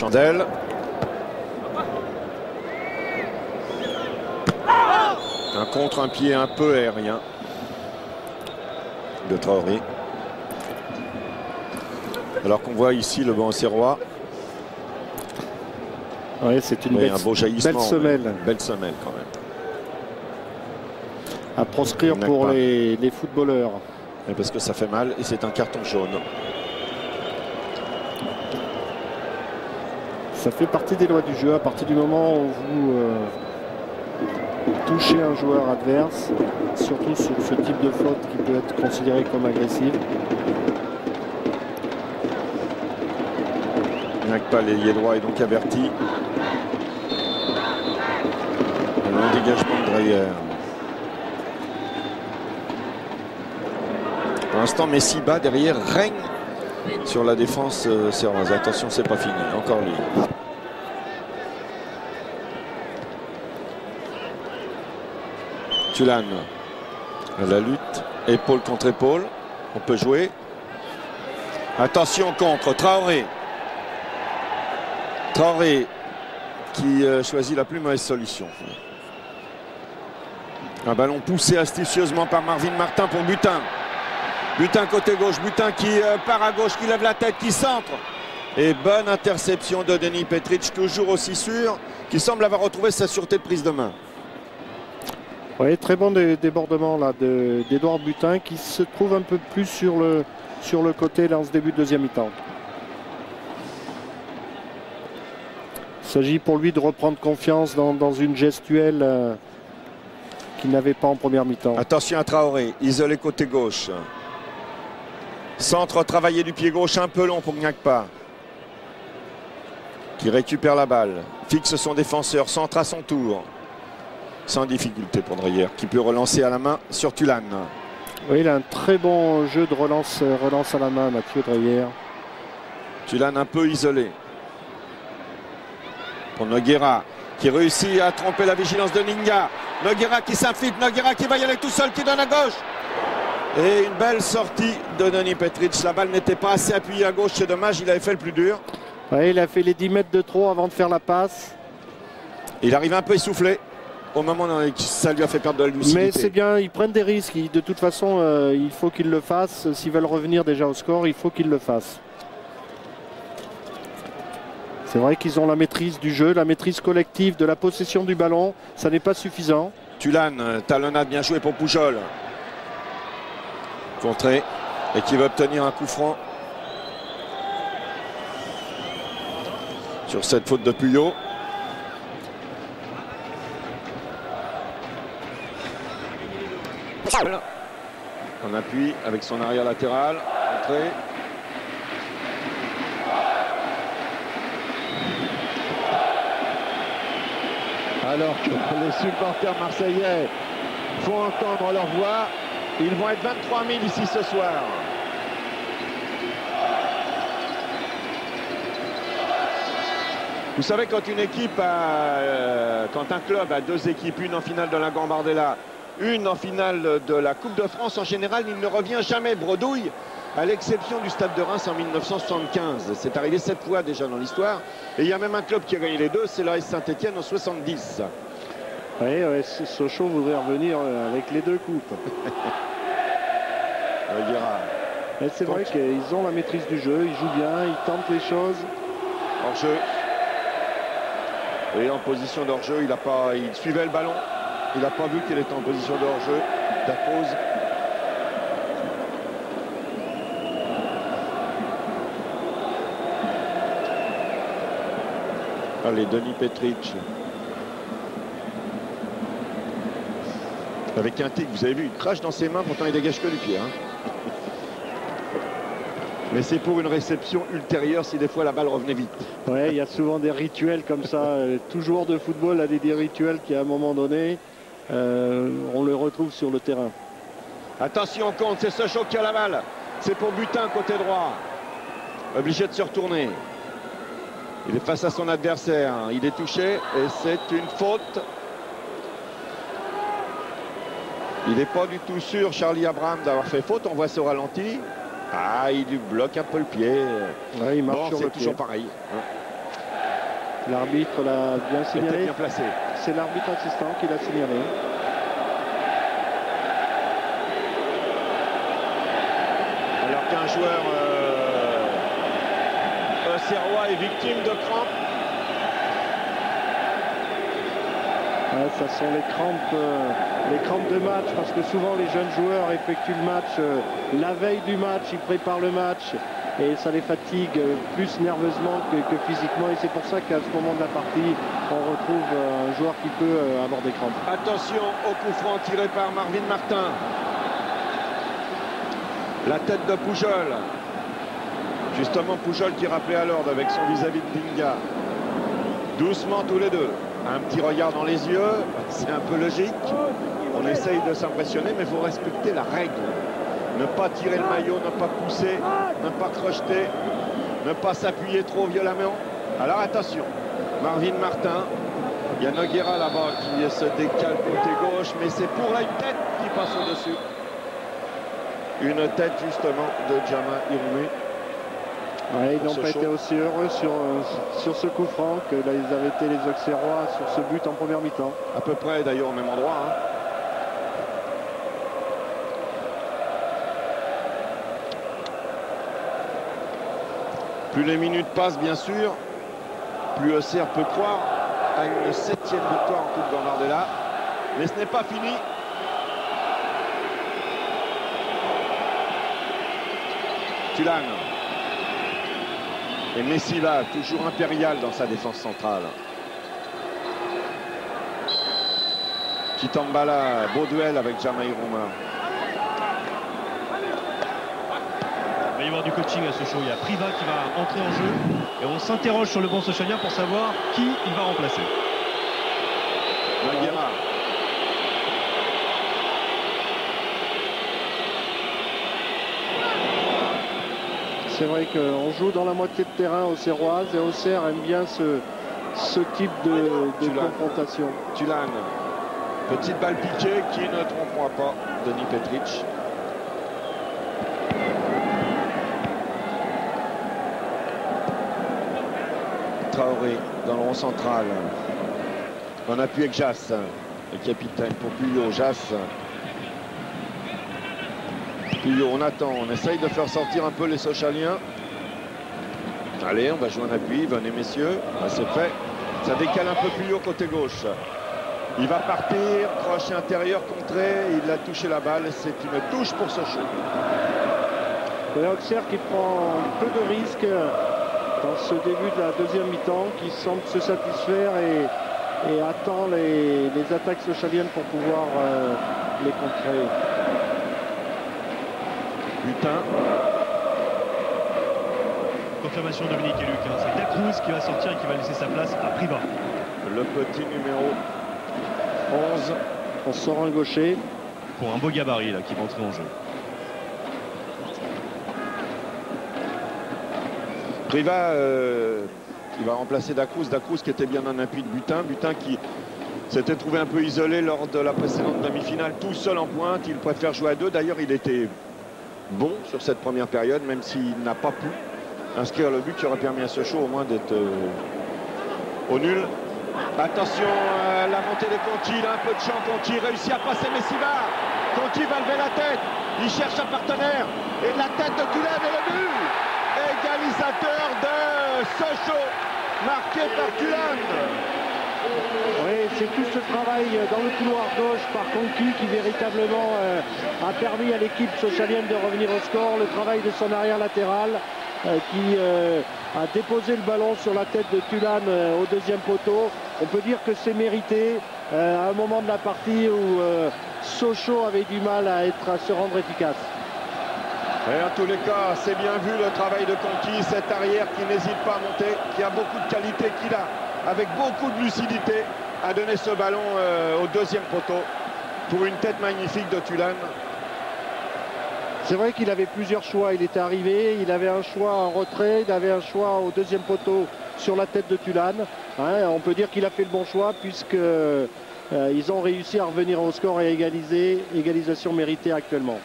Chandelle. Un contre, un pied un peu aérien de Traoré. Alors qu'on voit ici le banc serrois. Oui, c'est une un beau jaillissement, belle semelle. Belle semelle quand même. À proscrire pour les footballeurs. Et parce que ça fait mal et c'est un carton jaune. Ça fait partie des lois du jeu. À partir du moment où vous touchez un joueur adverse, surtout sur ce type de faute qui peut être considéré comme agressive. Pas l'ailier droit est donc averti. Un dégagement de Dreyer. Pour l'instant, Messi bas derrière règne sur la défense serroise. Attention, c'est pas fini. Encore lui. Thulan. La lutte. Épaule contre épaule. On peut jouer. Attention contre Traoré. Traoré qui choisit la plus mauvaise solution. Un ballon poussé astucieusement par Marvin Martin pour Butin. Butin côté gauche, Butin qui part à gauche, qui lève la tête, qui centre. Et bonne interception de Denis Petric, toujours aussi sûr, qui semble avoir retrouvé sa sûreté de prise de main. Oui, très bon débordement là d'Edouard Butin qui se trouve un peu plus sur le côté là en ce début de deuxième mi-temps. Il s'agit pour lui de reprendre confiance dans une gestuelle qu'il n'avait pas en première mi-temps. Attention à Traoré, isolé côté gauche. Centre travaillé du pied gauche, un peu long pour Gnagpa. Qui récupère la balle, fixe son défenseur, centre à son tour. Sans difficulté pour Dreyer, qui peut relancer à la main sur Thulan. Oui, il a un très bon jeu de relance à la main, Mathieu Dreyer. Thulan un peu isolé. Pour Nogueira, qui réussit à tromper la vigilance de Ninga. Nogueira qui s'infiltre, Nogueira qui va y aller tout seul, qui donne à gauche. Et une belle sortie de Denis Petric. La balle n'était pas assez appuyée à gauche, c'est dommage, il avait fait le plus dur. Oui, il a fait les 10 mètres de trop avant de faire la passe. Il arrive un peu essoufflé au moment où ça lui a fait perdre de la lucidité. Mais c'est bien, ils prennent des risques. De toute façon, il faut qu'ils le fassent. S'ils veulent revenir déjà au score, il faut qu'ils le fassent. C'est vrai qu'ils ont la maîtrise du jeu, la maîtrise collective de la possession du ballon. Ça n'est pas suffisant. Thulan, talonnade bien joué pour Pujol. Contré. Et qui va obtenir un coup franc. Sur cette faute de Puyol. Voilà. En appui avec son arrière latéral. Contré. Alors que les supporters marseillais font entendre leur voix, ils vont être 23 000 ici ce soir. Vous savez, quand une équipe quand un club a deux équipes, une en finale de la Gambardella, une en finale de la Coupe de France, en général, il ne revient jamais bredouille, à l'exception du Stade de Reims en 1975. C'est arrivé 7 fois déjà dans l'histoire. Et il y a même un club qui a gagné les deux, c'est l'AS Saint-Etienne en 70. Oui, Sochaux voudrait revenir avec les deux coupes. C'est vrai qu'ils ont la maîtrise du jeu, ils jouent bien, ils tentent les choses. Hors-jeu. Et en position d'hors-jeu, il suivait le ballon. Il n'a pas vu qu'il était en position de hors-jeu. La pause. Allez, Denis Petric. Avec un tic, vous avez vu, il crache dans ses mains, pourtant il dégage que du pied. Mais c'est pour une réception ultérieure si des fois la balle revenait vite. Oui, il y a souvent des rituels comme ça. Tout joueur de football a des rituels qui, à un moment donné, on le retrouve sur le terrain. Attention, compte, c'est Sochaux qui a la balle. C'est pour Butin, côté droit. Obligé de se retourner. Il est face à son adversaire. Il est touché et c'est une faute. Il n'est pas du tout sûr, Charlie Abraham, d'avoir fait faute. On voit ce ralenti. Ah, il lui bloque un peu le pied. Ouais, il marche sur le c'est toujours pied. pareil. L'arbitre l'a bien Était signalé. bien placé. C'est l'arbitre assistant qui l'a signalé. Alors qu'un joueur auxerrois est victime de crampes. Ouais, ça sont les crampes de match, parce que souvent les jeunes joueurs effectuent le match la veille du match, ils préparent le match et ça les fatigue plus nerveusement que physiquement, et c'est pour ça qu'à ce moment de la partie on retrouve un joueur qui peut avoir des crampes. Attention au coup franc tiré par Marvin Martin. La tête de Pujol. Justement Pujol qui rappelait à l'ordre avec son vis-à-vis de Dinga. Doucement tous les deux. Un petit regard dans les yeux, c'est un peu logique. On essaye de s'impressionner, mais il faut respecter la règle. Ne pas tirer le maillot, ne pas pousser, ne pas crocheter, ne pas s'appuyer trop violemment. Alors attention, Marvin Martin. Il y a Nogueira là-bas qui se décale côté gauche, mais c'est pour là une tête qui passe au-dessus. Une tête justement de Djama Iroumé. Ouais, ils n'ont pas été aussi heureux sur ce coup franc que là, ils avaient été les Auxerrois sur ce but en première mi-temps. À peu près d'ailleurs au même endroit. Hein. Plus les minutes passent, bien sûr, plus Auxerre peut croire à une 7e victoire en Coupe Gambardella. Mais ce n'est pas fini. Tulane. Et Messiva, toujours impérial dans sa défense centrale. Kitambala, beau duel avec Djama Irouma. Il va y avoir du coaching à Sochaux. Il y a Priva qui va entrer en jeu. Et on s'interroge sur le banc sochalien pour savoir qui il va remplacer. Nogueira. C'est vrai qu'on joue dans la moitié de terrain auxerroise et Auxerre aime bien ce type de confrontation. Tulane. Petite balle piquée qui ne trompera pas Denis Petric. Traoré dans le rond central. On appuie avec Jass, le capitaine pour Puyot. Jass. Puyot, on attend, on essaye de faire sortir un peu les Sochaliens. Allez, on va jouer un appui, venez messieurs. Ah, c'est fait. Ça décale un peu Puyot côté gauche. Il va partir, crochet intérieur, contré, il a touché la balle, c'est une touche pour Sochaux. Et Auxerre qui prend peu de risques dans ce début de la deuxième mi-temps, qui semble se satisfaire et attend les attaques sochaliennes pour pouvoir les contrer. Butin. Confirmation Dominique et Luc. Hein. C'est Dacruz qui va sortir et qui va laisser sa place à Priva. Le petit numéro 11. On sort un gaucher. Pour un beau gabarit là, qui va entrer en jeu. Priva qui va remplacer Dacruz. Dacruz qui était bien en appui de Butin. Butin qui s'était trouvé un peu isolé lors de la précédente demi-finale, tout seul en pointe. Il préfère jouer à deux. D'ailleurs, il était bon sur cette première période, même s'il n'a pas pu inscrire le but qui aurait permis à Sochaux au moins d'être au nul. Attention à la montée des Conti, il a un peu de champ. Conti réussit à passer Messiva. Conti va lever la tête, il cherche un partenaire et de la tête de Tulane et le but égalisateur de Sochaux, marqué par Tulane. Oui, c'est tout ce travail dans le couloir gauche par Conti qui véritablement a permis à l'équipe sochalienne de revenir au score. Le travail de son arrière latéral qui a déposé le ballon sur la tête de Tulane au deuxième poteau. On peut dire que c'est mérité à un moment de la partie où Sochaux avait du mal à se rendre efficace. Et en tous les cas, c'est bien vu le travail de Conti, cet arrière qui n'hésite pas à monter, qui a beaucoup de qualité, qu'il a avec beaucoup de lucidité à donner ce ballon au deuxième poteau pour une tête magnifique de Tulane. C'est vrai qu'il avait plusieurs choix. Il était arrivé, il avait un choix en retrait, il avait un choix au deuxième poteau sur la tête de Tulane. Hein, on peut dire qu'il a fait le bon choix puisque ils ont réussi à revenir au score et égaliser. Égalisation méritée actuellement.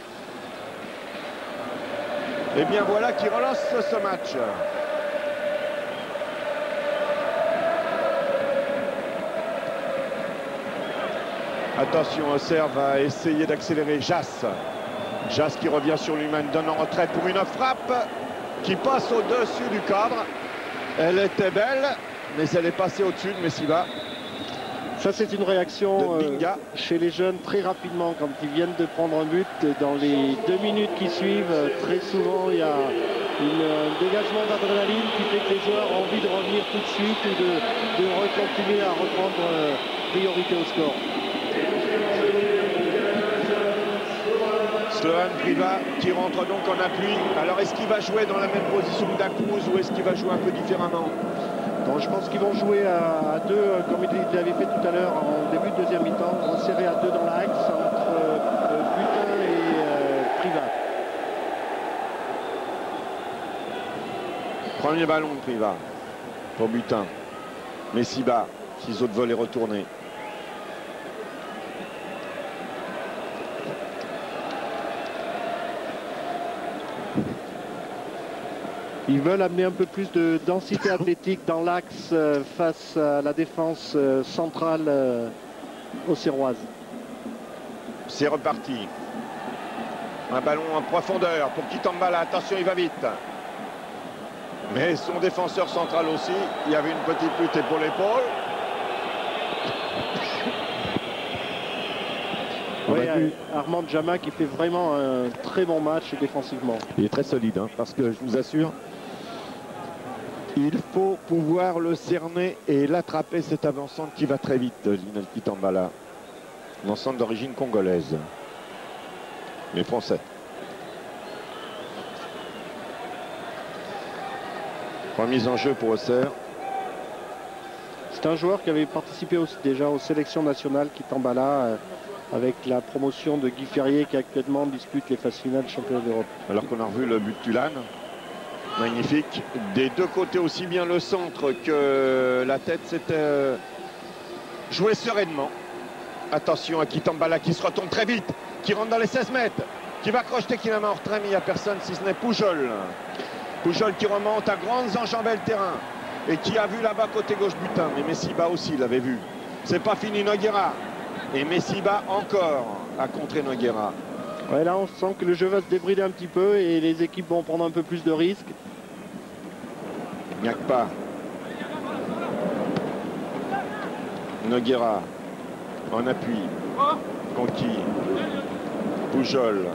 Et bien voilà qui relance ce match. Attention, Auxerre va essayer d'accélérer. Jass qui revient sur lui-même, donne en retraite pour une frappe qui passe au-dessus du cadre. Elle était belle, mais elle est passée au-dessus de Messiba. Ça, c'est une réaction de chez les jeunes très rapidement quand ils viennent de prendre un but. Dans les 2 minutes qui suivent, très souvent, il y a un dégagement d'adrénaline qui fait que les joueurs ont envie de revenir tout de suite ou de continuer à reprendre priorité au score. Sloan Priva qui rentre donc en appui. Alors, est-ce qu'il va jouer dans la même position que Dacouz ou est-ce qu'il va jouer un peu différemment? Bon, je pense qu'ils vont jouer à 2, comme il l'avait fait tout à l'heure en début de deuxième mi-temps, resserré à 2 dans l'axe entre Butin et Priva. Premier ballon de Priva pour Butin. Messiba, ciseaux de vol est retourné. Ils veulent amener un peu plus de densité athlétique dans l'axe face à la défense centrale auxerroise. C'est reparti. Un ballon en profondeur pour Kitambala. Attention, il va vite. Mais son défenseur central aussi. Il y avait une petite lutte épaule à l'épaule. Oui, Armand Djama qui fait vraiment un très bon match défensivement. Il est très solide, hein, parce que je vous assure, il faut pouvoir le cerner et l'attraper, cette avançante qui va très vite, Lionel Kitambala. Avançante d'origine congolaise. Mais français. Remise en jeu pour Auxerre. C'est un joueur qui avait participé aussi déjà aux sélections nationales, Kitambala, avec la promotion de Guy Ferrier qui actuellement dispute les phases finales du championnat d'Europe. Alors qu'on a revu le but de Tulane. Magnifique. Des deux côtés, aussi bien le centre que la tête, c'était joué sereinement. Attention à Kitambala qui se retourne très vite, qui rentre dans les 16 mètres, qui va crocheter, qui la main en retrait, mais il n'y a personne si ce n'est Poujol. Poujol qui remonte à grandes enjambées le terrain et qui a vu là-bas côté gauche Butin. Mais Messiba aussi l'avait vu. C'est pas fini, Noguera. Et Messiba encore à contrer Noguera. Ouais, là on sent que le jeu va se débrider un petit peu et les équipes vont prendre un peu plus de risques. Nyakpa. Noguera en appui. Conquis. Poujol.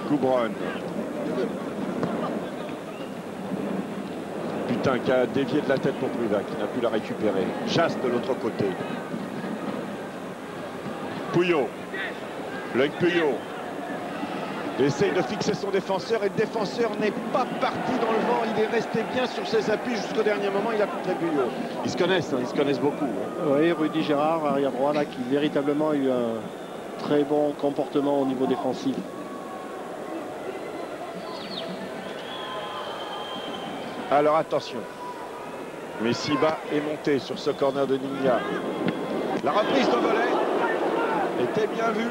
Coubronne. Putain, qui a dévié de la tête pour Priva, qui n'a pu la récupérer. Chasse de l'autre côté. Pouillot. L'œil Pouillot. Essaye de fixer son défenseur et le défenseur n'est pas parti dans le vent. Il est resté bien sur ses appuis jusqu'au dernier moment. Il a contré Pouillot. Ils se connaissent, hein, ils se connaissent beaucoup. Hein. Oui, Rudy Gérard, arrière droit, là, qui véritablement a eu un très bon comportement au niveau défensif. Alors attention. Messiba est monté sur ce corner de Nigna. La reprise de volet était bien vue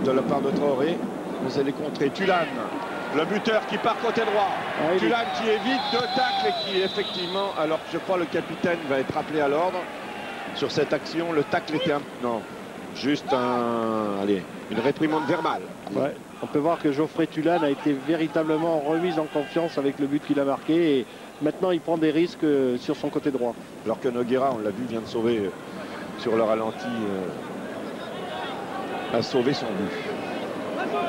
de la part de Traoré. Vous allez contrer Tulane, le buteur qui part côté droit. Tulane qui évite 2 tacles et qui effectivement, alors je crois le capitaine va être appelé à l'ordre sur cette action. Le tacle était non, juste une réprimande verbale. Ouais. On peut voir que Geoffrey Tulane a été véritablement remis en confiance avec le but qu'il a marqué et maintenant il prend des risques sur son côté droit. Alors que Noguera, on l'a vu, vient de sauver sur le ralenti, a sauvé son but.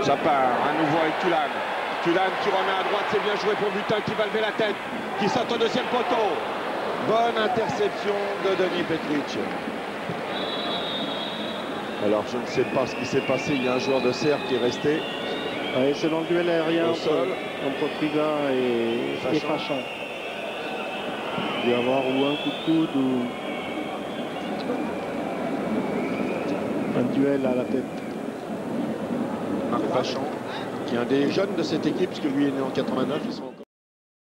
Ça part à nouveau avec Tulane. Tulane qui remet à droite, c'est bien joué pour Butin qui va lever la tête, qui saute au deuxième poteau. Bonne interception de Denis Petric. Alors je ne sais pas ce qui s'est passé, il y a un joueur de Serre qui est resté. Oui, c'est dans le duel aérien entre Priva et Fachan. Il doit y avoir ou un coup de coude ou un duel à la tête. Marc Fachan, qui est un des jeunes de cette équipe, puisque lui est né en 89. Ils sont